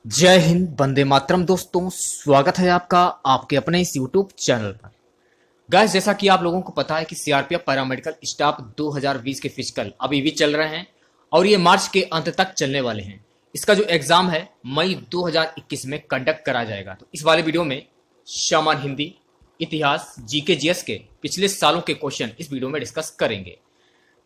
जय हिंद, वंदे मातरम। दोस्तों, स्वागत है आपका आपके अपने इस यूट्यूब चैनल पर। गाइस, जैसा कि आप लोगों को पता है कि सीआरपीएफ पैरामेडिकल स्टाफ 2020 के फिजिकल अभी भी चल रहे हैं और ये मार्च के अंत तक चलने वाले हैं। इसका जो एग्जाम है मई 2021 में कंडक्ट करा जाएगा। तो इस वाले वीडियो में सामान्य हिंदी, इतिहास, जीके जीएस के पिछले सालों के क्वेश्चन इस वीडियो में डिस्कस करेंगे।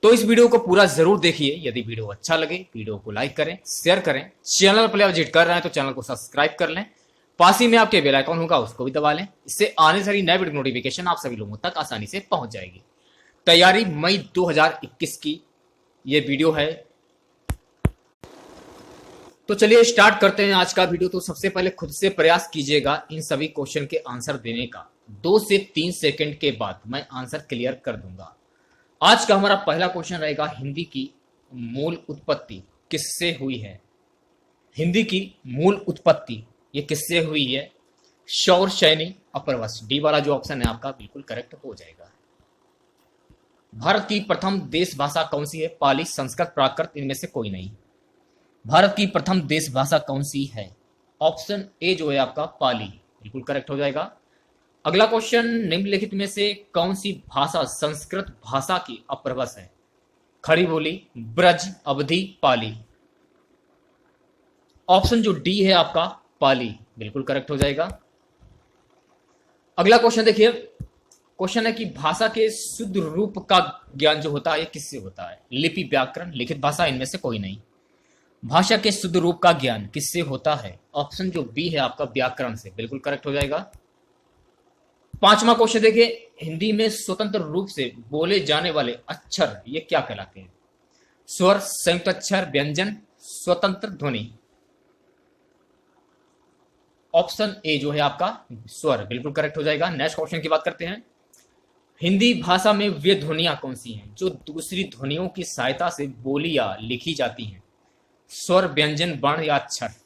तो इस वीडियो को पूरा जरूर देखिए। यदि वीडियो अच्छा लगे वीडियो को लाइक करें, शेयर करें। चैनल पर विजिट कर रहे हैं तो चैनल को सब्सक्राइब कर लें। पास ही में आपके बेल आइकन होगा, उसको भी दबा लें। इससे आने सारी नए वीडियो नोटिफिकेशन आप सभी लोगों तक आसानी से पहुंच जाएगी। तैयारी मई 2021 की ये वीडियो है। तो चलिए स्टार्ट करते हैं आज का वीडियो। तो सबसे पहले खुद से प्रयास कीजिएगा इन सभी क्वेश्चन के आंसर देने का। 2 से 3 सेकंड के बाद मैं आंसर क्लियर कर दूंगा। आज का हमारा पहला क्वेश्चन रहेगा, हिंदी की मूल उत्पत्ति किससे हुई है? हिंदी की मूल उत्पत्ति ये किससे हुई है? शौर, शैनी, अपरवश। डी वाला जो ऑप्शन है आपका बिल्कुल करेक्ट हो जाएगा। भारत की प्रथम देश भाषा कौन सी है? पाली, संस्कृत, प्राकृत, इनमें से कोई नहीं। भारत की प्रथम देश भाषा कौन सी है? ऑप्शन ए जो है आपका पाली, बिल्कुल करेक्ट हो जाएगा। अगला क्वेश्चन, निम्नलिखित में से कौन सी भाषा संस्कृत भाषा की अपभ्रंश है? खड़ी बोली, ब्रज, अवधी, पाली। ऑप्शन जो डी है आपका पाली, बिल्कुल करेक्ट हो जाएगा। अगला क्वेश्चन देखिए, क्वेश्चन है कि भाषा के शुद्ध रूप का ज्ञान जो होता है किससे होता है? लिपि, व्याकरण, लिखित भाषा, इनमें से कोई नहीं। भाषा के शुद्ध रूप का ज्ञान किससे होता है? ऑप्शन जो बी है आपका व्याकरण से, बिल्कुल करेक्ट हो जाएगा। पांचवा क्वेश्चन देखिए, हिंदी में स्वतंत्र रूप से बोले जाने वाले अक्षर ये क्या कहलाते हैं? स्वर, संयुक्त अक्षर, व्यंजन, स्वतंत्र ध्वनि। ऑप्शन ए जो है आपका स्वर, बिल्कुल करेक्ट हो जाएगा। नेक्स्ट क्वेश्चन की बात करते हैं, हिंदी भाषा में वे ध्वनियां कौन सी हैं जो दूसरी ध्वनियों की सहायता से बोली या लिखी जाती हैं? स्वर, व्यंजन, वर्ण या अक्षर।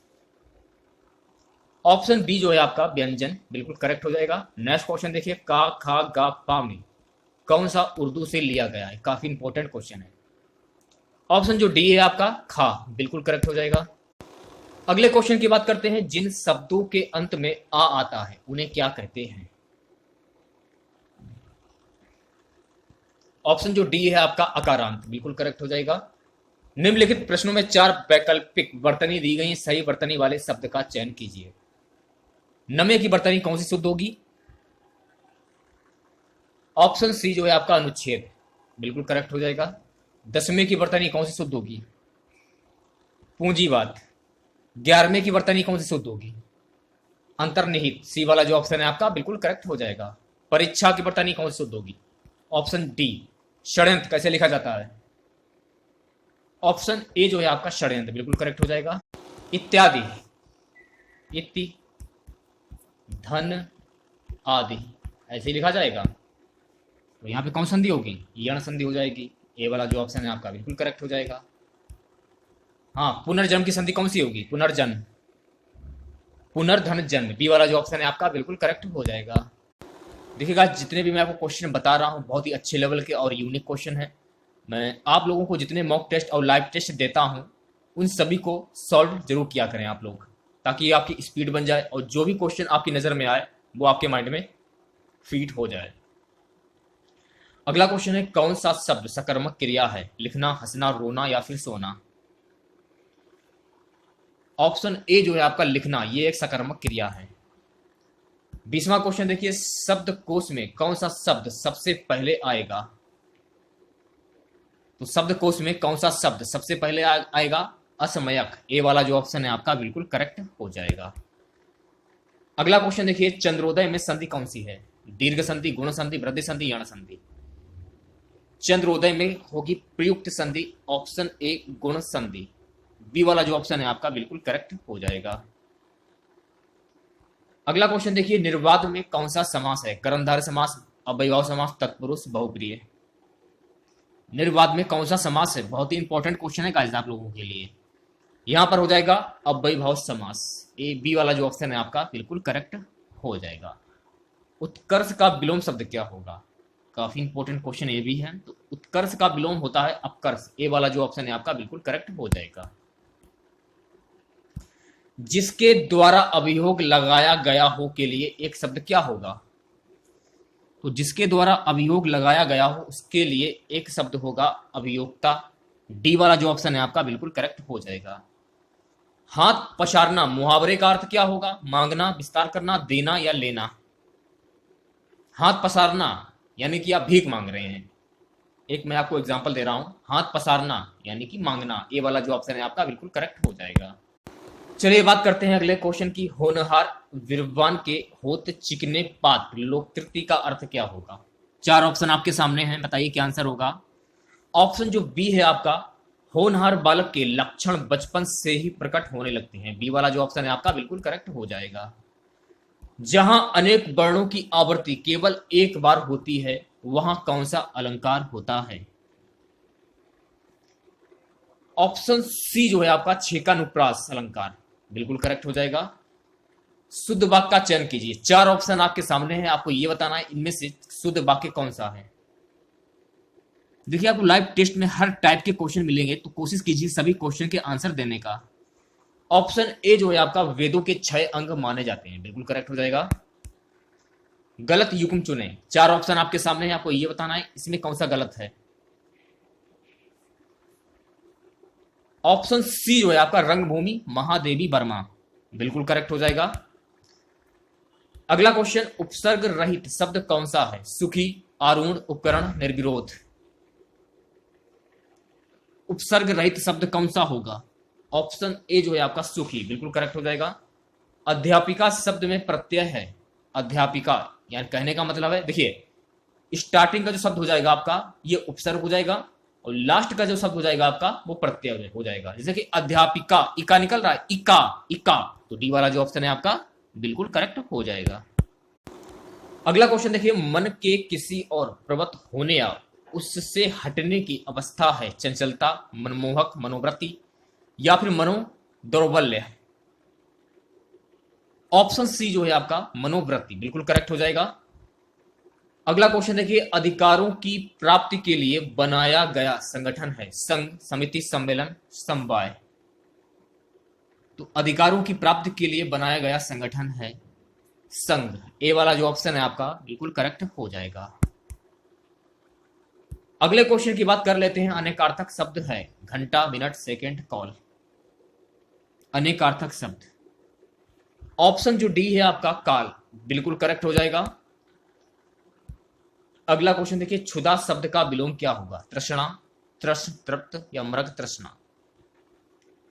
ऑप्शन बी जो है आपका व्यंजन, बिल्कुल करेक्ट हो जाएगा। नेक्स्ट क्वेश्चन देखिए, का, खा, गा, पा में कौन सा उर्दू से लिया गया है? काफी इंपॉर्टेंट क्वेश्चन है। ऑप्शन जो डी है आपका खा, बिल्कुल करेक्ट हो जाएगा। अगले क्वेश्चन की बात करते हैं, जिन शब्दों के अंत में आ आता है उन्हें क्या कहते हैं? ऑप्शन जो डी है आपका अकारांत, बिल्कुल करेक्ट हो जाएगा। निम्नलिखित प्रश्नों में 4 वैकल्पिक वर्तनी दी गई, सही वर्तनी वाले शब्द का चयन कीजिए। नमे की वर्तनी कौन सी शुद्ध होगी? ऑप्शन सी जो है आपका अनुच्छेद, बिल्कुल करेक्ट हो जाएगा। दसवें की वर्तनी कौन सी शुद्ध होगी? पूंजीवाद। 11वें की वर्तनी कौन सी शुद्ध होगी? अंतर्निहित। सी वाला जो ऑप्शन है आपका बिल्कुल करेक्ट हो जाएगा। परीक्षा की वर्तनी कौन सी शुद्ध होगी? Option D. षड्यंत्र कैसे लिखा जाता है? ऑप्शन ए जो है आपका षड्यंत्र, बिल्कुल करेक्ट हो जाएगा। इत्यादि, इति, धन, आदि, ऐसे ही लिखा जाएगा। तो यहाँ पे कौन संधि होगी? यण संधि हो जाएगी। ए वाला जो ऑप्शन है आपका बिल्कुल करेक्ट हो जाएगा। हाँ, पुनर्जन्म की संधि कौन सी होगी? पुनर्जन्म, पुनर्धन जन्म। बी वाला जो ऑप्शन है आपका बिल्कुल करेक्ट हो जाएगा। देखिएगा, जितने भी मैं आपको क्वेश्चन बता रहा हूँ बहुत ही अच्छे लेवल के और यूनिक क्वेश्चन है। मैं आप लोगों को जितने मॉक टेस्ट और लाइव टेस्ट देता हूँ उन सभी को सॉल्व जरूर किया करें आप लोग, ताकि आपकी स्पीड बन जाए और जो भी क्वेश्चन आपकी नज़र में आए वो आपके माइंड में फीट हो जाए। अगला क्वेश्चन है, कौन सा शब्द सकर्मक क्रिया है? लिखना, हंसना, रोना या फिर सोना। ऑप्शन ए जो है आपका लिखना, ये एक सकर्मक क्रिया है। 20वां क्वेश्चन देखिए, शब्दकोश में कौन सा शब्द सबसे पहले आएगा? तो शब्दकोश में कौन सा शब्द सबसे पहले आएगा? असमयक। ए वाला जो ऑप्शन है आपका बिल्कुल करेक्ट हो जाएगा। अगला क्वेश्चन देखिए, चंद्रोदय में संधि कौन सी है? दीर्घ संधि, गुण संधि, वृद्धि संधि, यण संधि। चंद्रोदय में होगी प्रयुक्त संधि, ऑप्शन ए गुण संधि। बी वाला जो ऑप्शन है आपका बिल्कुल करेक्ट हो जाएगा। अगला क्वेश्चन देखिए, निर्वाद में कौन सा समास है? कर्मधारय समास, अव्ययभाव समास, तत्पुरुष, बहुप्रिय। निर्वाद में कौन सा समास है? बहुत ही इंपॉर्टेंट क्वेश्चन है गाइस आप लोगों के लिए। यहां पर हो जाएगा अव्ययभाव समास। ए बी वाला जो ऑप्शन है आपका बिल्कुल करेक्ट हो जाएगा। उत्कर्ष का विलोम शब्द क्या होगा? काफी इंपॉर्टेंट क्वेश्चन ये भी है। तो उत्कर्ष का विलोम होता है अपकर्ष। ए वाला जो ऑप्शन है आपका बिल्कुल करेक्ट हो जाएगा। जिसके द्वारा अभियोग लगाया गया हो के लिए एक शब्द क्या होगा? तो जिसके द्वारा अभियोग लगाया गया हो उसके लिए एक शब्द होगा अभियोक्ता। डी वाला जो ऑप्शन है आपका बिल्कुल करेक्ट हो जाएगा। हाथ पसारना मुहावरे का अर्थ क्या होगा? मांगना, विस्तार करना, देना या लेना। हाथ पसारना यानी कि आप भीख मांग रहे हैं। एक मैं आपको एग्जांपल दे रहा हूं, हाथ पसारना यानी कि मांगना। ए वाला जो ऑप्शन है आपका बिल्कुल करेक्ट हो जाएगा। चलिए बात करते हैं अगले क्वेश्चन की। होनहार विद्वान के होत चिकने पात लोककृति का अर्थ क्या होगा? चार ऑप्शन आपके सामने हैं, बताइए क्या आंसर होगा। ऑप्शन जो बी है आपका, होनहार बालक के लक्षण बचपन से ही प्रकट होने लगते हैं। बी वाला जो ऑप्शन है आपका बिल्कुल करेक्ट हो जाएगा। जहां अनेक वर्णों की आवृत्ति केवल एक बार होती है वहां कौन सा अलंकार होता है? ऑप्शन सी जो है आपका छेकानुप्रास अलंकार बिल्कुल करेक्ट हो जाएगा। शुद्ध वाक्य का चयन कीजिए। चार ऑप्शन आपके सामने हैं, आपको यह बताना है इनमें से शुद्ध वाक्य कौन सा है। देखिए आपको लाइव टेस्ट में हर टाइप के क्वेश्चन मिलेंगे, तो कोशिश कीजिए सभी क्वेश्चन के आंसर देने का। ऑप्शन ए जो है आपका वेदों के 6 अंग माने जाते हैं, बिल्कुल करेक्ट हो जाएगा। गलत युग्म चुने। चार ऑप्शन आपके सामने है, आपको यह बताना है इसमें कौन सा गलत है। ऑप्शन सी जो है आपका रंगभूमि महादेवी वर्मा, बिल्कुल करेक्ट हो जाएगा। अगला क्वेश्चन, उपसर्ग रहित शब्द कौन सा है? सुखी, आरूढ़, उपकरण, निर्विरोध। उपसर्ग रहित शब्द कौन सा होगा? ऑप्शन ए जो है आपका सुखी, बिल्कुल करेक्ट हो जाएगा। अध्यापिका शब्द में प्रत्यय है। अध्यापिका यानी कहने का मतलब है, देखिए स्टार्टिंग का जो शब्द हो जाएगा आपका ये उपसर्ग हो जाएगा और लास्ट का जो शब्द हो जाएगा आपका वो प्रत्यय हो जाएगा। जैसे कि अध्यापिका, इका निकल रहा है, इका इका, तो डी वाला जो ऑप्शन है आपका बिल्कुल करेक्ट हो जाएगा। अगला क्वेश्चन देखिए, मन के किसी और प्रवृत्त होने या उससे हटने की अवस्था है चंचलता, मनमोहक, मनोवृत्ति या फिर मनो दौर्बल्य। ऑप्शन सी जो है आपका मनोवृत्ति, बिल्कुल करेक्ट हो जाएगा। अगला क्वेश्चन देखिए, अधिकारों की प्राप्ति के लिए बनाया गया संगठन है संघ, समिति, सम्मेलन, समवाय। तो अधिकारों की प्राप्ति के लिए बनाया गया संगठन है संघ। ए वाला जो ऑप्शन है आपका बिल्कुल करेक्ट हो जाएगा। अगले क्वेश्चन की बात कर लेते हैं। अनेकार्थक शब्द है घंटा, मिनट, सेकंड, कॉल। अनेकार्थक शब्द ऑप्शन जो डी है आपका काल, बिल्कुल करेक्ट हो जाएगा। अगला क्वेश्चन देखिए, क्षुधा शब्द का विलोम क्या होगा? तृष्णा, तृष्ण, तृप्त या मृग तृष्णा।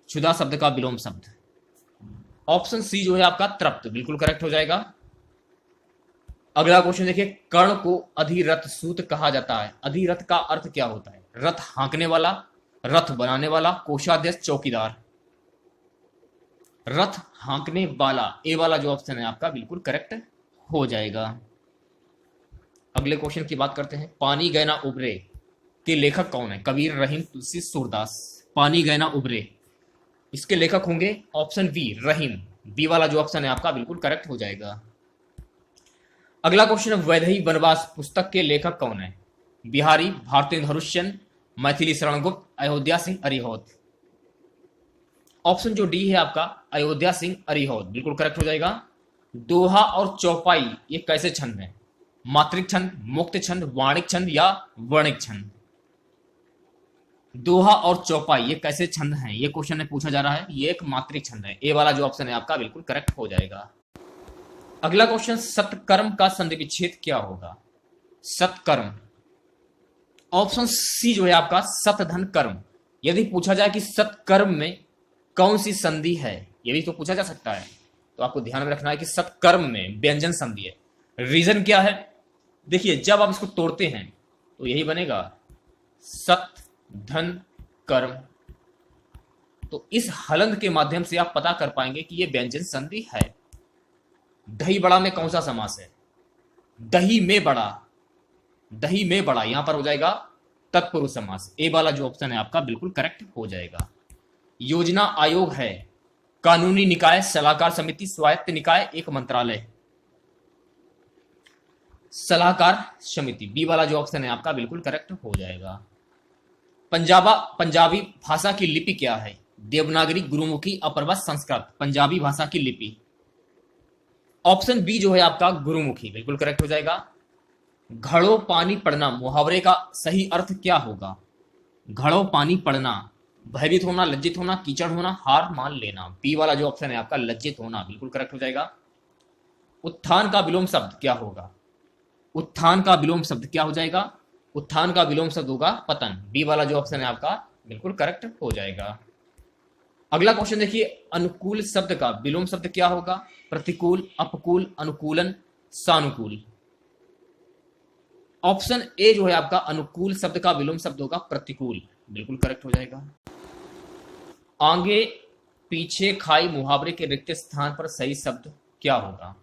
क्षुधा शब्द का विलोम शब्द ऑप्शन सी जो है आपका तृप्त, बिल्कुल करेक्ट हो जाएगा। अगला क्वेश्चन देखिए, कर्ण को अधिरथ सूत कहा जाता है। अधिरथ का अर्थ क्या होता है? रथ हाँकने वाला, रथ बनाने वाला, कोषाध्यक्ष, चौकीदार। रथ हाँकने वाला, ए वाला जो ऑप्शन है आपका बिल्कुल करेक्ट हो जाएगा। अगले क्वेश्चन की बात करते हैं। पानी गहना उबरे के लेखक कौन है? कबीर, रहीम, तुलसी, सूरदास। पानी गहना उबरे इसके लेखक होंगे ऑप्शन बी रहीम। बी वाला जो ऑप्शन है आपका बिल्कुल करेक्ट हो जाएगा। अगला क्वेश्चन, वैदेही वनवास पुस्तक के लेखक कौन है? बिहारी, भारतेंदु हरिश्चंद्र, मैथिली शरण गुप्त, अयोध्या सिंह अरिहौत। ऑप्शन जो डी है आपका अयोध्या सिंह अरिहौत, बिल्कुल करेक्ट हो जाएगा। दोहा और चौपाई ये कैसे छंद है? मात्रिक छंद, मुक्त छंद, वाणिक छंद या वर्णिक छंद। दोहा और चौपाई ये कैसे छंद हैं? ये क्वेश्चन में पूछा जा रहा है। ये एक मात्रिक छंद है। ए वाला जो ऑप्शन है आपका बिल्कुल करेक्ट हो जाएगा। अगला क्वेश्चन, सत्कर्म का संधि विच्छेद क्या होगा? सत्कर्म ऑप्शन सी जो है आपका सतधन कर्म। यदि पूछा जाए कि सत्कर्म में कौन सी संधि है, ये भी तो पूछा जा सकता है, तो आपको ध्यान में रखना है कि सत्कर्म में व्यंजन संधि है। रीजन क्या है? देखिए जब आप इसको तोड़ते हैं तो यही बनेगा सत धन कर्म। तो इस हलंत के माध्यम से आप पता कर पाएंगे कि यह व्यंजन संधि है। दही बड़ा में कौन सा समास है? दही में बड़ा, दही में बड़ा यहां पर हो जाएगा तत्पुरुष समास। ए वाला जो ऑप्शन है आपका बिल्कुल करेक्ट हो जाएगा। योजना आयोग है कानूनी निकाय, सलाहकार समिति, स्वायत्त निकाय, एक मंत्रालय। सलाहकार समिति, बी वाला जो ऑप्शन है आपका बिल्कुल करेक्ट हो जाएगा। पंजाबी भाषा की लिपि क्या है? देवनागरी, गुरुमुखी, अप्रभा, संस्कृत, पंजाबी भाषा की लिपि। ऑप्शन बी जो है आपका गुरुमुखी बिल्कुल करेक्ट हो जाएगा। घड़ों पानी पड़ना मुहावरे का सही अर्थ क्या होगा? घड़ों पानी पड़ना, भयभीत होना, लज्जित होना, कीचड़ होना, हार मान लेना। बी वाला जो ऑप्शन है आपका लज्जित होना बिल्कुल करेक्ट हो जाएगा। उत्थान का विलोम शब्द क्या होगा? उत्थान का विलोम शब्द क्या हो जाएगा? उत्थान का विलोम शब्द होगा पतन। बी वाला जो ऑप्शन है आपका बिल्कुल करेक्ट हो जाएगा। अगला क्वेश्चन देखिए, अनुकूल शब्द का विलोम शब्द क्या होगा? प्रतिकूल, अपकूल, अनुकूलन, सानुकूल। ऑप्शन ए जो है आपका अनुकूल शब्द का विलोम शब्द होगा प्रतिकूल बिल्कुल करेक्ट हो जाएगा। आगे पीछे खाई मुहावरे के रिक्त स्थान पर सही शब्द क्या होगा?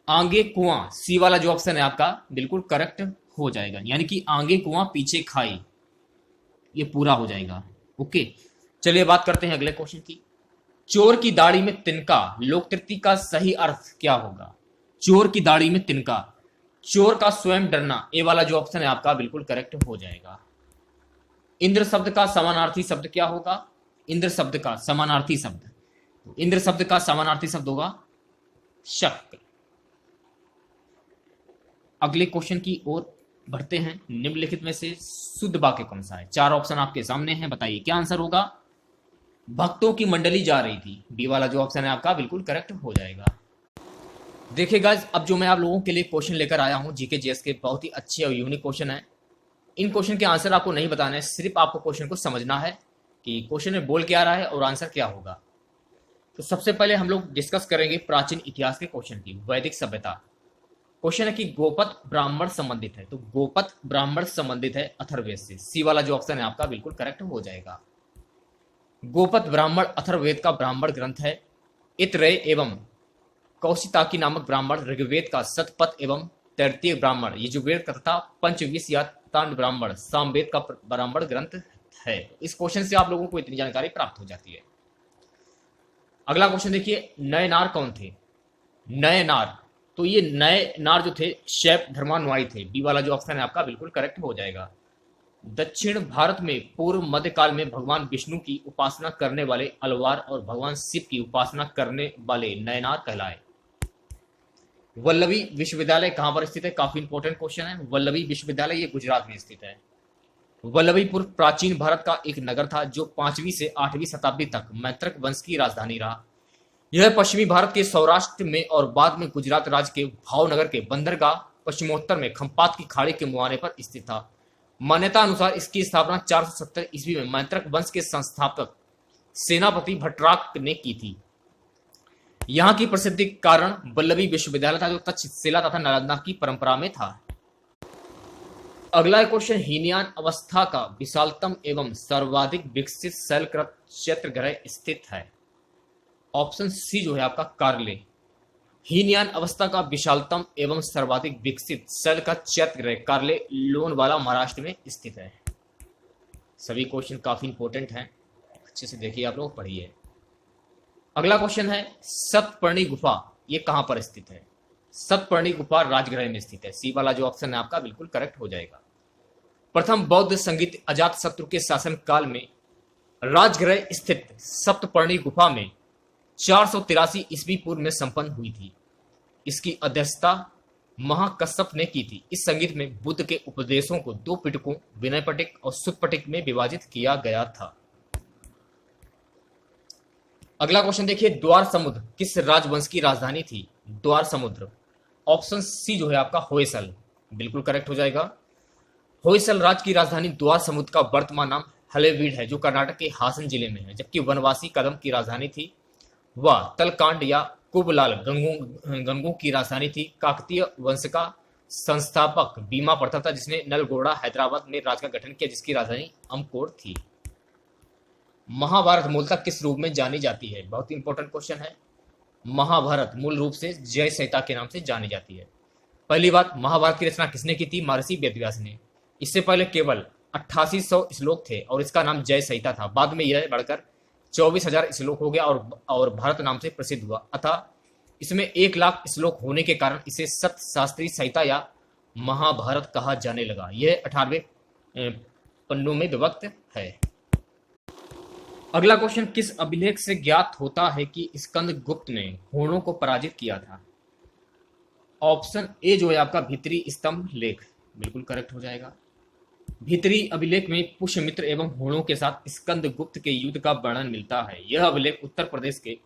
आगे कुआं, सी वाला जो ऑप्शन है आपका बिल्कुल करेक्ट हो जाएगा, यानी कि आगे कुआं पीछे खाई, ये पूरा हो जाएगा। ओके, चलिए बात करते हैं अगले क्वेश्चन की। चोर की दाढ़ी में तिनका लोकतृप्ति का सही अर्थ क्या होगा? चोर की दाढ़ी में तिनका, चोर का स्वयं डरना, ए वाला जो ऑप्शन है आपका बिल्कुल करेक्ट हो जाएगा। इंद्र शब्द का समानार्थी शब्द क्या होगा? इंद्र शब्द का समानार्थी शब्द, इंद्र शब्द का समानार्थी शब्द होगा शक। अगले क्वेश्चन की ओर बढ़ते हैं। निम्नलिखित में से शुद्ध वाक्य कौन सा है? चार ऑप्शन आपके सामने हैं, बताइए क्या आंसर होगा? भक्तों की मंडली जा रही थी, बी वाला जो ऑप्शन है आपका बिल्कुल करेक्ट हो जाएगा। देखिए गाइस, अब जो मैं आप लोगों के लिए क्वेश्चन लेकर आया हूं जीके जीएस के, बहुत ही अच्छे और यूनिक क्वेश्चन है। इन क्वेश्चन के आंसर आपको नहीं बताने हैं, सिर्फ आपको क्वेश्चन को समझना है कि क्वेश्चन में बोल क्या रहा है और आंसर क्या होगा। तो सबसे पहले हम लोग डिस्कस करेंगे प्राचीन इतिहास के क्वेश्चन की, वैदिक सभ्यता। क्वेश्चन है कि गोपत ब्राह्मण संबंधित है, तो गोपत ब्राह्मण संबंधित है अथर्ववेद से, सी वाला जो ऑप्शन है आपका बिल्कुल करेक्ट हो जाएगा। गोपत ब्राह्मण अथर्ववेद का ब्राह्मण ग्रंथ है। इतरेय एवं कौशिताकी नामक ब्राह्मण ऋग्वेद का शतपथ एवं तैत्तिरीय ब्राह्मण यजुर्वेद का तथा पंचविंश या तांड ब्राह्मण सामवेद का ब्राह्मण ग्रंथ है। इस क्वेश्चन से आप लोगों को इतनी जानकारी प्राप्त हो जाती है। अगला क्वेश्चन देखिए, नए नार कौन थे? नए नार, तो ये नए नार जो थे शैव धर्मानुयायी थे, बी वाला जो ऑप्शन है आपका बिल्कुल करेक्ट हो जाएगा। दक्षिण भारत में पूर्व मध्यकाल में भगवान विष्णु की उपासना करने वाले अलवार और भगवान शिव की उपासना करने वाले नयनार कहलाए। वल्लभी विश्वविद्यालय कहां पर स्थित है? काफी इंपॉर्टेंट क्वेश्चन है। वल्लभी विश्वविद्यालय ये गुजरात में स्थित है। वल्लभीपुर प्राचीन भारत का एक नगर था जो 5वीं से 8वीं शताब्दी तक मैत्रक वंश की राजधानी रहा। यह पश्चिमी भारत के सौराष्ट्र में और बाद में गुजरात राज्य के भावनगर के बंदरगाह पश्चिमोत्तर में खंपात की खाड़ी के मुहाने पर स्थित था। मान्यता अनुसार इसकी स्थापना 470 ईस्वी में मैत्रक वंश के संस्थापक सेनापति भट्टराक ने की थी। यहाँ की प्रसिद्धि कारण वल्लभी विश्वविद्यालय था जो तक्षशिला तथा नालंदा की परंपरा में था। अगला क्वेश्चन, हीनयान अवस्था का विशालतम एवं सर्वाधिक विकसित शैलकृत क्षेत्रगृह स्थित है। ऑप्शन सी जो है आपका कार्ले। हीनयान अवस्था का विशालतम एवं सर्वाधिक विकसित शैलकृत क्षेत्रगृह कार्ले लोनावाला महाराष्ट्र में स्थित है। सभी क्वेश्चन काफी इंपॉर्टेंट हैं, अच्छे से देखिए, आप लोग पढ़िए। अगला क्वेश्चन है, सतपर्णी गुफा ये कहां पर स्थित है? सतपर्णी गुफा राजगृह में स्थित है, सी वाला जो ऑप्शन है आपका बिल्कुल करेक्ट हो जाएगा। प्रथम बौद्ध संगीत अजातशत्रु के शासन काल में राजगृह स्थित सप्तपर्णी गुफा में 483 ईस्वी पूर्व में संपन्न हुई थी। इसकी अध्यक्षता महाकश्यप ने की थी। इस संगीत में बुद्ध के उपदेशों को 2 पिटकों विनय पिटक और सुत पिटक में विभाजित किया गया था। अगला क्वेश्चन देखिए, द्वार समुद्र किस राजवंश की राजधानी थी? द्वार समुद्र, ऑप्शन सी जो है आपका होयसल बिल्कुल करेक्ट हो जाएगा। होयसल राज्य की राजधानी द्वार समुद्र का वर्तमान नाम हलेबीड है जो कर्नाटक के हासन जिले में है, जबकि वनवासी कदम की राजधानी थी वह तलकांड या कुबलाल गंगों की राजधानी थी। काकतीय वंश का संस्थापक बीमा प्रथम था जिसने नलगोड़ा हैदराबाद में राज्य का गठन किया जिसकी राजधानी अमकोर थी। महाभारत मूलतः किस रूप में जानी जाती है? बहुत इंपॉर्टेंट क्वेश्चन है। महाभारत मूल रूप से जय संहिता के नाम से जानी जाती है। पहली बात, महाभारत की रचना किसने की थी? महर्षि वेदव्यास ने। इससे पहले केवल 8800 श्लोक थे और इसका नाम जय संहिता था। बाद में यह बढ़कर 24,000 श्लोक हो गया और भारत नाम से प्रसिद्ध हुआ। अतः इसमें 1 लाख श्लोक होने के कारण इसे सत शास्त्री संहिता या महाभारत कहा जाने लगा। यह 18वें पन्नों में विभक्त है। अगला क्वेश्चन, किस अभिलेख से ज्ञात होता है कि स्कंदगुप्त ने हूणों को पराजित किया था? ऑप्शन ए जो है आपका भीतरी स्तंभ लेख, बिल्कुल करेक्ट हो जाएगा। भीतरी अभिलेख में पुष्यमित्र एवं हूणों के साथ स्कंदगुप्त के युद्ध का वर्णन मिलता है। यह अभिलेख उत्तर प्रदेश के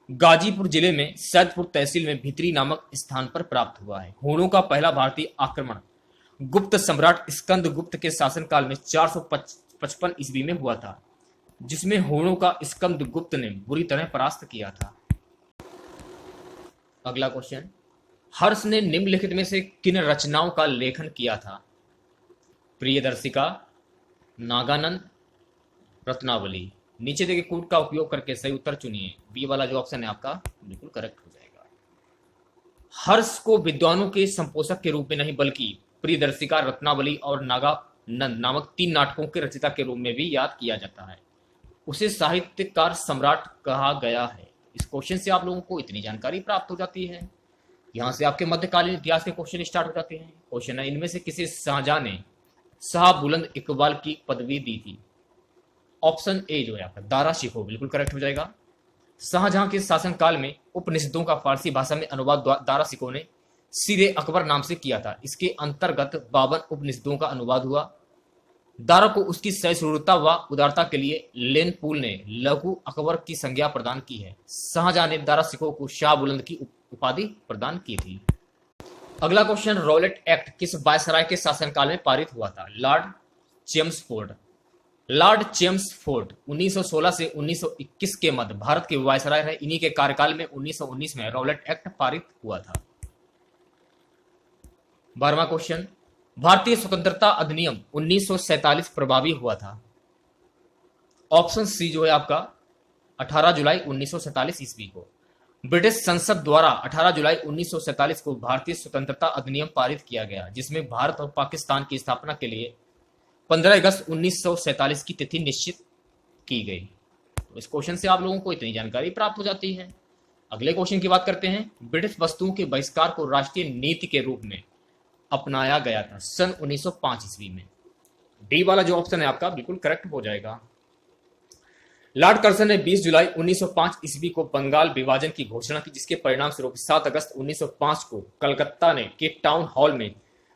गाजीपुर जिले में सैदपुर तहसील में भीतरी नामक स्थान पर प्राप्त हुआ है। हूणों का पहला भारतीय आक्रमण गुप्त सम्राट स्कंदगुप्त के शासनकाल में 455 ईस्वी में हुआ था, जिसमें हूणों का स्कंदगुप्त ने बुरी तरह परास्त किया था। अगला क्वेश्चन, हर्ष ने निम्नलिखित में से किन रचनाओं का लेखन किया था? प्रियदर्शिका, नागानंद, रत्नावली। नीचे दिए गए कोड का उपयोग करके सही उत्तर चुनिए। बी वाला जो ऑप्शन है आपका बिल्कुल करेक्ट हो जाएगा। हर्ष को विद्वानों के संपोषक के रूप में नहीं बल्कि प्रियदर्शिका, रत्नावली और नागानंद नामक 3 नाटकों के रचयिता के रूप में भी याद किया जाता है। उसे साहित्यकार सम्राट कहा गया है। इस क्वेश्चन से आप लोगों को इतनी जानकारी प्राप्त हो जाती है। यहां से आपके मध्यकालीन इतिहास के क्वेश्चन स्टार्ट हो जाते हैं। क्वेश्चन है, इनमें से किसे शाहजहां ने शाह बुलंद इकबाल की पदवी दी थी? ऑप्शन ए जो है आपका दारा शिकोह, बिल्कुल करेक्ट हो जाएगा। शाहजहां के शासनकाल में उपनिषदों का फारसी भाषा में अनुवाद दारा शिकोह ने सीरे अकबर नाम से किया था। इसके अंतर्गत 52 उपनिषदों का अनुवाद हुआ। दारा को उसकी सहिष्णुता व उदारता के लिए लेनपूल ने लघु अकबर की संज्ञा प्रदान की है। शाहजहां ने दारा शिकोह को शाह बुलंद की उपाधि प्रदान की थी। अगला क्वेश्चन, रॉलेट एक्ट किस वायसराय के शासनकाल में पारित हुआ था? Lord Chelmsford. लॉर्ड चेम्सफोर्ड 1916 से 1921 के मध्य भारत के वायसराय रहे। इन्हीं के कार्यकाल में 1919 में रॉलेट एक्ट पारित हुआ था। 12वां क्वेश्चन, भारतीय स्वतंत्रता अधिनियम 1947 प्रभावी हुआ था? ऑप्शन सी जो है आपका 18 जुलाई 1947 ईस्वी को। ब्रिटिश संसद द्वारा 18 जुलाई 1947 को भारतीय स्वतंत्रता अधिनियम पारित किया गया, जिसमें भारत और पाकिस्तान की स्थापना के लिए 15 अगस्त 1947 की तिथि निश्चित की गई। तो इस क्वेश्चन से आप लोगों को इतनी जानकारी प्राप्त हो जाती है। अगले क्वेश्चन की बात करते हैं। ब्रिटिश वस्तुओं के बहिष्कार को राष्ट्रीय नीति के रूप में अपनाया गया था सन 1905 ईस्वी में। डी वाला जो ऑप्शन है आपका बिल्कुल करेक्ट हो जाएगा। लॉर्ड कर्जन ने 20 जुलाई 1905 ईस्वी को बंगाल विभाजन की घोषणा की, जिसके परिणाम स्वरूप 7 अगस्त 1905 को कलकत्ता ने के टाउन हॉल में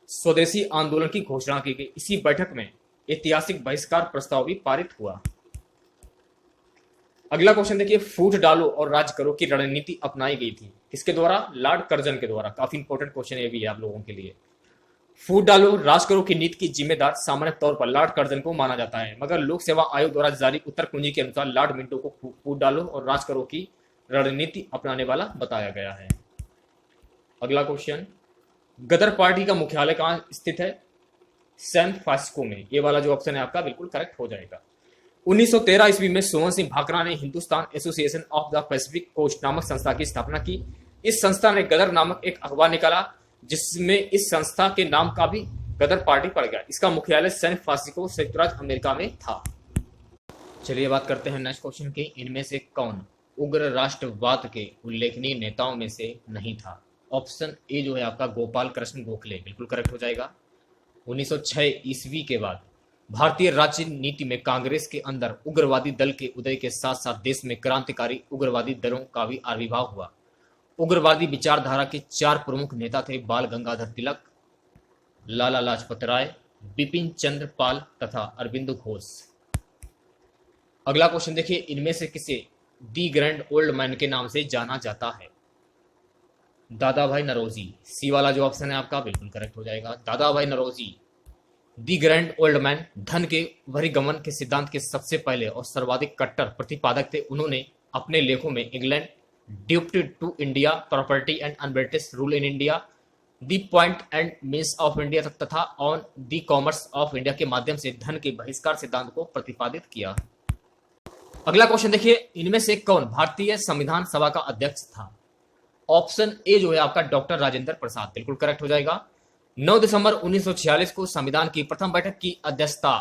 स्वदेशी आंदोलन की घोषणा की गई। इसी बैठक में ऐतिहासिक बहिष्कार प्रस्ताव भी पारित हुआ। अगला क्वेश्चन देखिए, फूट डालो और राज करो की रणनीति अपनाई गई थी किसके द्वारा? लॉर्ड कर्जन के द्वारा। काफी इंपॉर्टेंट क्वेश्चन ये भी है आप लोगों के लिए। फूट डालो राज करो की नीति की जिम्मेदार सामान्य तौर पर लॉर्ड कर्जन को माना जाता है, मगर लोक सेवा आयोग द्वारा जारी उत्तर कुंजी के अनुसार लॉर्ड मिंटो को फूट डालो और राज करो की रणनीति अपनाने वाला बताया गया है। अगला क्वेश्चन, गदर पार्टी का मुख्यालय कहां स्थित है? सैन फ्रांसिस्को में। ये वाला जो ऑप्शन है आपका बिल्कुल करेक्ट हो जाएगा। 1913 ईस्वी में सोहन सिंह भाकरा ने Hindustan association of the Pacific coast नामक संस्था की स्थापना की। इस संस्था ने गदर नामक एक अखबार निकाला, जिसमें इस संस्था के नाम का भी गदर पार्टी पड़ गया। इसका मुख्यालय सैन फ्रांसिस्को संयुक्त राज्य अमेरिका में था। चलिए बात करते हैं नेक्स्ट क्वेश्चन की। इनमें से कौन उग्र राष्ट्रवाद के उल्लेखनीय नेताओं में से नहीं था? ऑप्शन ए जो है आपका गोपाल कृष्ण गोखले, बिल्कुल करेक्ट हो जाएगा। 1906 ईस्वी के बाद भारतीय राजनीति में कांग्रेस के अंदर उग्रवादी दल के उदय के साथ साथ देश में क्रांतिकारी उग्रवादी दलों का भी आविर्भाव हुआ। उग्रवादी विचारधारा के 4 प्रमुख नेता थे: बाल गंगाधर तिलक, लाला लाजपत राय, बिपिन चंद्र पाल तथा अरविंद घोष। अगला क्वेश्चन देखिए, इनमें से किसे दी ग्रैंड ओल्ड मैन के नाम से जाना जाता है? दादा भाई नौरोजी। सी वाला जो ऑप्शन है आपका बिल्कुल करेक्ट हो जाएगा। दादा भाई नौरोजी दी ग्रैंड ओल्ड मैन धन के बहिर्गमन के सिद्धांत के सबसे पहले और सर्वाधिक कट्टर प्रतिपादक थे। उन्होंने अपने लेखों में England, duty to India, property and unBritish rule in India, the point and means of India तथा on the commerce of India के माध्यम से धन के बहिष्कार सिद्धांत को प्रतिपादित किया। अगला क्वेश्चन देखिए, इनमें से कौन भारतीय संविधान सभा का अध्यक्ष था? ऑप्शन ए जो है आपका डॉक्टर राजेंद्र प्रसाद, बिल्कुल करेक्ट हो जाएगा। 9 दिसंबर 1946 को संविधान की प्रथम बैठक की अध्यक्षता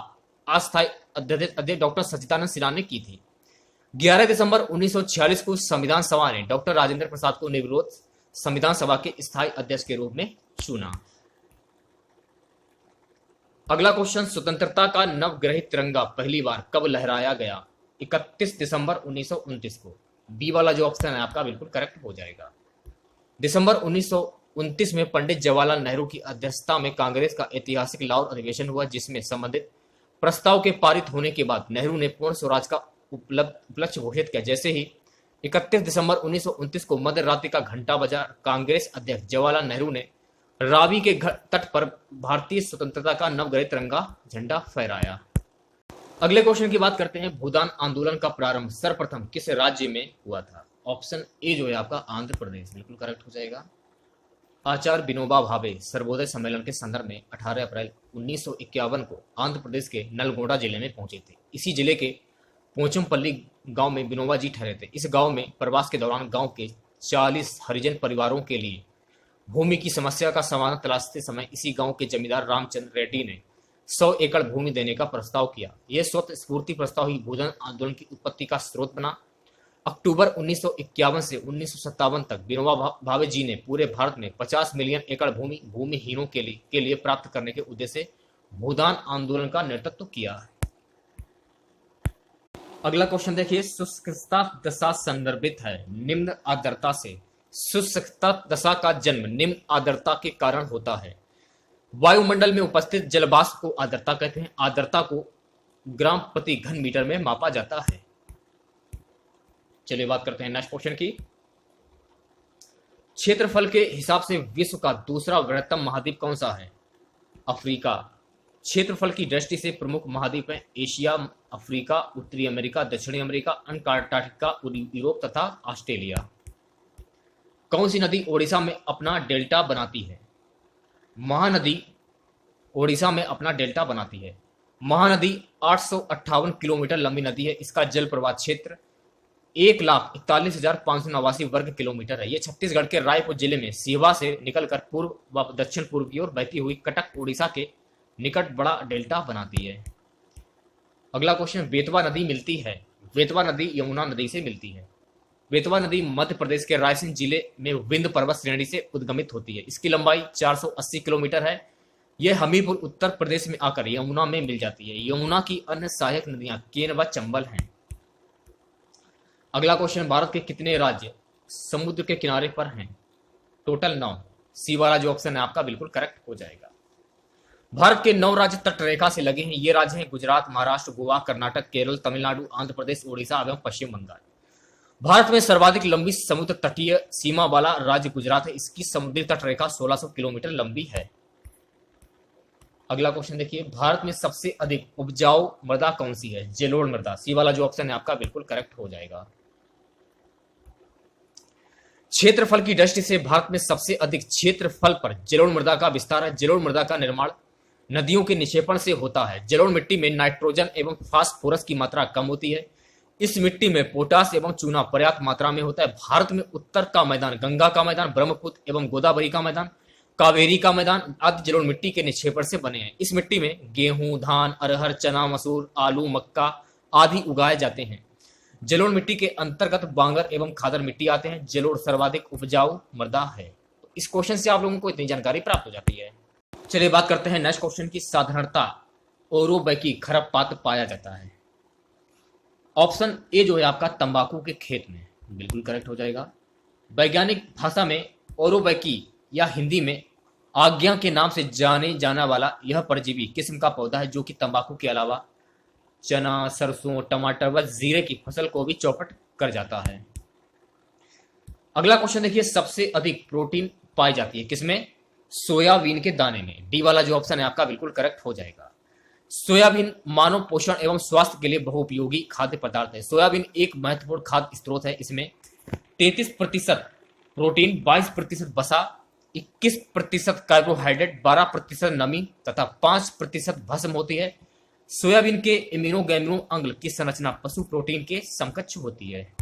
अस्थायी अध्यक्ष डॉक्टर सच्चिदानंद सिन्हा ने की थी। 11 दिसंबर 1946 को संविधान सभा ने डॉक्टर राजेंद्र प्रसाद को निर्विरोध संविधान सभा के स्थायी अध्यक्ष के रूप में चुना। अगला क्वेश्चन, स्वतंत्रता का नवग्रहित तिरंगा पहली बार कब लहराया गया? 31 दिसंबर 1929 को। बी वाला जो ऑप्शन है आपका बिल्कुल करेक्ट हो जाएगा। दिसंबर 1929 में पंडित जवाहरलाल नेहरू की अध्यक्षता में कांग्रेस का ऐतिहासिक लाहौर अधिवेशन हुआ, जिसमें संबंधित प्रस्ताव के पारित होने के बाद नेहरू ने पूर्ण स्वराज का उपलक्ष्य घोषित किया। जैसे ही 31 दिसंबर 1929 को मध्य रात्रि का घंटा बजा, कांग्रेस अध्यक्ष जवाहरलाल नेहरू ने रावी के तट पर भारतीय स्वतंत्रता का नवग्रह तिरंगा झंडा फहराया। अगले क्वेश्चन की बात करते हैं। भूदान आंदोलन का प्रारंभ सर्वप्रथम किस राज्य में हुआ था? ऑप्शन ए जो है आपका आंध्र प्रदेश बिल्कुल करेक्ट हो जाएगा। आचार्य विनोबा भावे सर्वोदय सम्मेलन के संदर्भ में 18 अप्रैल 1951 को आंध्र प्रदेश के नलगोंडा जिले में पहुंचे थे। इसी जिले के पोचमपल्ली गांव में विनोबा जी ठहरे थे। इस गांव में प्रवास के दौरान गांव के 40 हरिजन परिवारों के लिए भूमि की समस्या का समाधान तलाशते समय इसी गांव के जमींदार रामचंद्र रेड्डी ने 100 एकड़ भूमि देने का प्रस्ताव किया। यह स्वतः स्फूर्ति प्रस्ताव ही भूदान आंदोलन की उत्पत्ति का स्रोत बना। अक्टूबर 1951 से 1957 तक विनोबा भावे जी ने पूरे भारत में 50 मिलियन एकड़ भूमि भूमिहीनों के लिए प्राप्त करने के उद्देश्य से भूदान आंदोलन का नेतृत्व किया। अगला क्वेश्चन देखिए। शुष्कता दशा संदर्भित है निम्न आर्द्रता से। शुष्कता दशा का जन्म निम्न आर्द्रता के कारण होता है। वायुमंडल में उपस्थित जलवाष्प को आर्द्रता कहते हैं। आर्द्रता को ग्राम प्रति घन मीटर में मापा जाता है। चलिए बात करते हैं नेक्स्ट क्वेश्चन की। क्षेत्रफल के हिसाब से विश्व का दूसरा बृहत्तम महाद्वीप कौन सा है? अफ्रीका। क्षेत्रफल की दृष्टि से प्रमुख महाद्वीप हैं एशिया, अफ्रीका, उत्तरी अमेरिका, दक्षिणी अमेरिका, अंटार्कटिका, यूरोप तथा ऑस्ट्रेलिया। कौन सी नदी ओडिशा में अपना डेल्टा बनाती है? महानदी ओडिशा में अपना डेल्टा बनाती है। महानदी 858 किलोमीटर लंबी नदी है। इसका जल प्रवाह क्षेत्र 1,41,589 वर्ग किलोमीटर है। यह छत्तीसगढ़ के रायपुर जिले में सीहवा से निकलकर पूर्व व दक्षिण पूर्व की ओर बहती हुई कटक ओडिशा के निकट बड़ा डेल्टा बनाती है। अगला क्वेश्चन। बेतवा नदी मिलती है। बेतवा नदी यमुना नदी से मिलती है। बेतवा नदी मध्य प्रदेश के रायसेन जिले में विंध्य पर्वत श्रेणी से उद्गमित होती है। इसकी लंबाई 480 किलोमीटर है। यह हमीरपुर उत्तर प्रदेश में आकर यमुना में मिल जाती है। यमुना की अन्य सहायक नदियां केन व चंबल हैं। अगला क्वेश्चन। भारत के कितने राज्य समुद्र के किनारे पर हैं? टोटल 9। सी वाला जो ऑप्शन है आपका बिल्कुल करेक्ट हो जाएगा। भारत के 9 राज्य तटरेखा से लगे हैं। ये राज्य हैं गुजरात, महाराष्ट्र, गोवा, कर्नाटक, केरल, तमिलनाडु, आंध्र प्रदेश, ओडिशा एवं पश्चिम बंगाल। भारत में सर्वाधिक लंबी समुद्र तटीय सीमा वाला राज्य गुजरात है। इसकी समुद्री तटरेखा 1600 किलोमीटर लंबी है। अगला क्वेश्चन देखिए। भारत में सबसे अधिक उपजाऊ मृदा कौन सी है? जलोढ़ मृदा। सी वाला जो ऑप्शन है आपका बिल्कुल करेक्ट हो जाएगा। क्षेत्रफल की दृष्टि से भारत में सबसे अधिक क्षेत्रफल पर जलोढ़ मृदा का विस्तार है। जलोढ़ मृदा का निर्माण नदियों के निक्षेपण से होता है। जलोढ़ मिट्टी में नाइट्रोजन एवं फास्फोरस की मात्रा कम होती है। इस मिट्टी में पोटास एवं चूना पर्याप्त मात्रा में होता है। भारत में उत्तर का मैदान, गंगा का मैदान, ब्रह्मपुत्र एवं गोदावरी का मैदान, कावेरी का मैदान आदि जलोढ़ मिट्टी के निक्षेपण से बने हैं। इस मिट्टी में गेहूं, धान, अरहर, चना, मसूर, आलू, मक्का आदि उगाए जाते हैं। जलोढ़ मिट्टी के अंतर्गत बांगर एवं खादर मिट्टी आते हैं। जलोढ़ सर्वाधिक उपजाऊ मृदा है। इस क्वेश्चन से आप लोगों को इतनी जानकारी प्राप्त हो जाती है। चलिए बात करते हैं नेक्स्ट क्वेश्चन की। साधारणता ओरोबैकी खरपात पाया जाता है। ऑप्शन ए जो है आपका तंबाकू के खेत में बिल्कुल करेक्ट हो जाएगा। वैज्ञानिक भाषा में ओरोबैकी या हिंदी में आज्ञा के नाम से जाने जाना वाला यह परजीवी किस्म का पौधा है जो कि तंबाकू के अलावा चना, सरसों, टमाटर व जीरे की फसल को भी चौपट कर जाता है। अगला क्वेश्चन देखिए। सबसे अधिक प्रोटीन पाई जाती है किसमें? सोयाबीन के दाने में। डी वाला जो ऑप्शन है आपका बिल्कुल करेक्ट हो जाएगा। सोयाबीन मानव पोषण एवं स्वास्थ्य के लिए बहुउपयोगी खाद्य पदार्थ है। सोयाबीन एक महत्वपूर्ण खाद्य स्रोत है। इसमें 33% प्रोटीन, 22% वसा, 21% कार्बोहाइड्रेट, 12% नमी तथा 5% भस्म होती है। सोयाबीन के इम्यूनोग्लोबुलिन अंग की संरचना पशु प्रोटीन के समकक्ष होती है।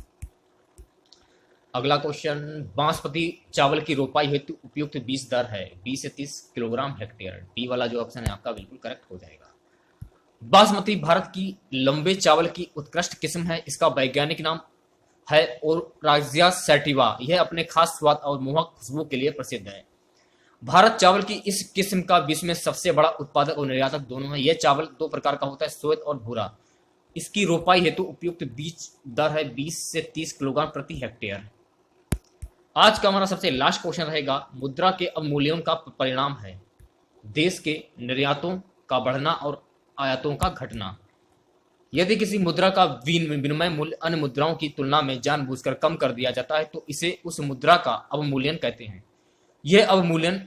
अगला क्वेश्चन। बासमती चावल की रोपाई हेतु उपयुक्त बीज दर है 20 से 30 किलोग्राम हेक्टेयर। डी वाला जो ऑप्शन है आपका बिल्कुल करेक्ट हो जाएगा। बासमती भारत की लंबे चावल की उत्कृष्ट किस्म है। इसका वैज्ञानिक नाम है ओराजिया सैटिवा। यह अपने खास स्वाद और मोहक खुशबू के लिए प्रसिद्ध है। भारत चावल की इस किस्म का विश्व में सबसे बड़ा उत्पादक और निर्यातक दोनों है। यह चावल 2 प्रकार का होता है, श्वेत और भूरा। इसकी रोपाई हेतु उपयुक्त बीज दर है 20 से 30 किलोग्राम प्रति हेक्टेयर। आज का हमारा सबसे लास्ट क्वेश्चन रहेगा, मुद्रा के अवमूल्यन का परिणाम है देश के निर्यातों का बढ़ना और आयातों का घटना। यदि किसी मुद्रा का विनिमय मूल्य अन्य मुद्राओं की तुलना में जानबूझकर कम कर दिया जाता है तो इसे उस मुद्रा का अवमूल्यन कहते हैं। यह अवमूल्यन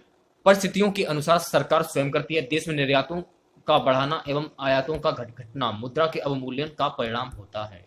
परिस्थितियों के अनुसार सरकार स्वयं करती है। देश में निर्यातों का बढ़ाना एवं आयातों का घटना मुद्रा के अवमूल्यन का परिणाम होता है।